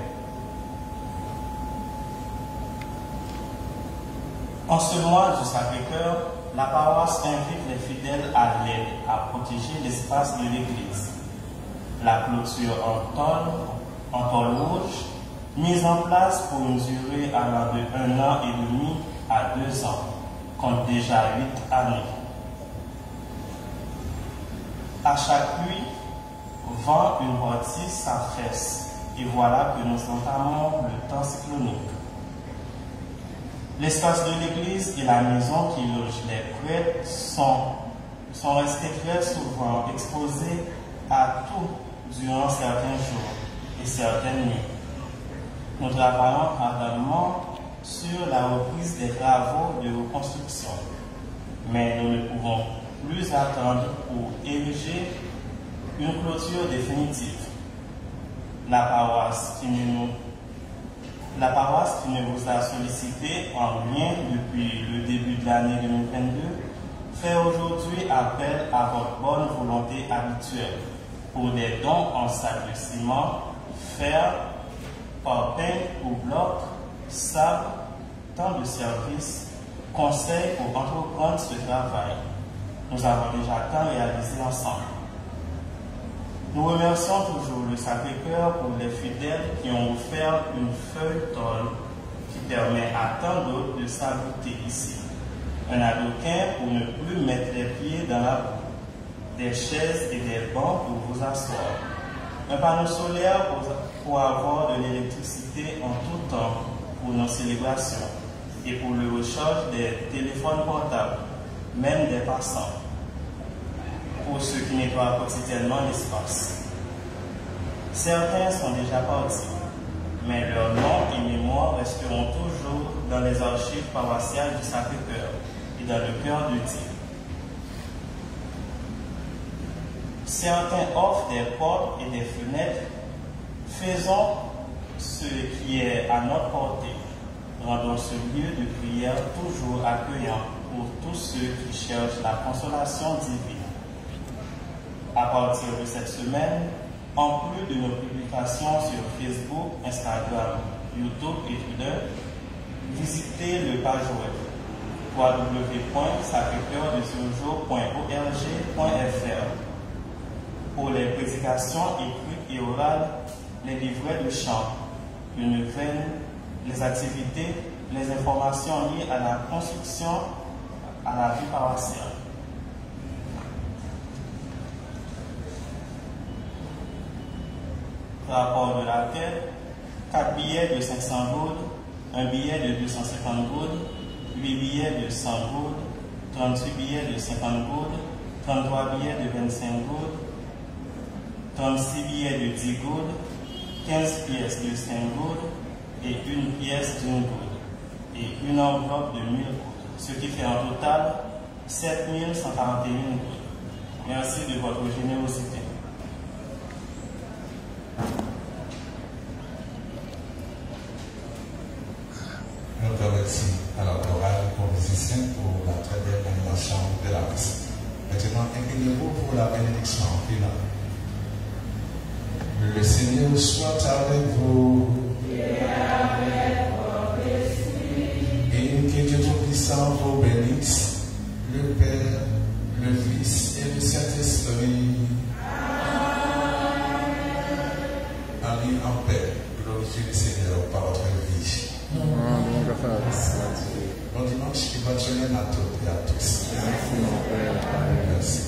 En ce mois du Sacré-Cœur, la paroisse invite les fidèles à l'aide à protéger l'espace de l'église. La clôture en tôle rouge, mise en place pour une durée allant de 1 an et demi à 2 ans, compte déjà 8 années. À chaque pluie, vent une partie s'affaisse, et voilà que nous entamons le temps cyclonique. L'espace de l'église et la maison qui loge les prêtres sont restés très souvent exposés à tout durant certains jours et certaines nuits. Nous travaillons ardemment sur la reprise des travaux de reconstruction, mais nous ne pouvons plus attendre pour ériger une clôture définitive. La paroisse qui ne vous a sollicité en lien depuis le début de l'année 2022 fait aujourd'hui appel à votre bonne volonté habituelle pour des dons en sacs de ciment, fer, pain ou bloc, sable, temps de service, conseils pour entreprendre ce travail. Nous avons déjà tant réalisé ensemble. Nous remercions toujours le Sacré-Cœur pour les fidèles qui ont offert une feuille tolle qui permet à tant d'autres de s'abriter ici. Un adoquin pour ne plus mettre les pieds dans la boue, des chaises et des bancs pour vous asseoir, un panneau solaire pour avoir de l'électricité en tout temps pour nos célébrations et pour le recharge des téléphones portables, même des passants, pour ceux qui nettoient quotidiennement l'espace. Certains sont déjà partis, mais leurs noms et mémoires resteront toujours dans les archives paroissiales du Sacré-Cœur et dans le cœur de Dieu. Certains offrent des portes et des fenêtres. Faisons ce qui est à notre portée. Rendons ce lieu de prière toujours accueillant pour tous ceux qui cherchent la consolation divine. À partir de cette semaine, en plus de nos publications sur Facebook, Instagram, YouTube et Twitter, visitez le page web www.sacrecoeurdesurjour.org.fr pour les prédications écrites et orales, les livrets de chant, les nouvelles, les activités, les informations liées à la construction, à la vie paroissiale. Rapport de la tête, 4 billets de 500 goudes, un billet de 250 goudes, 8 billets de 100 goudes, 38 billets de 50 goudes, 33 billets de 25 goudes, 36 billets de 10 goudes, 15 pièces de 5 goudes et une pièce d'une goude et une enveloppe de 1000 goudes, ce qui fait en total 7141 goudes. Merci de votre générosité. Nous remercions à la chorale et aux musiciens pour la très belle animation de la messe. Maintenant, inclinez-vous pour la bénédiction finale. Le Seigneur soit avec vous. Et que Dieu Tout-Puissant vous bénisse, le Père, le Fils et le Saint-Esprit. Allez en paix, glorifiez le Seigneur par votre vie. Bon dimanche qui va te à toutes et à tous. Merci.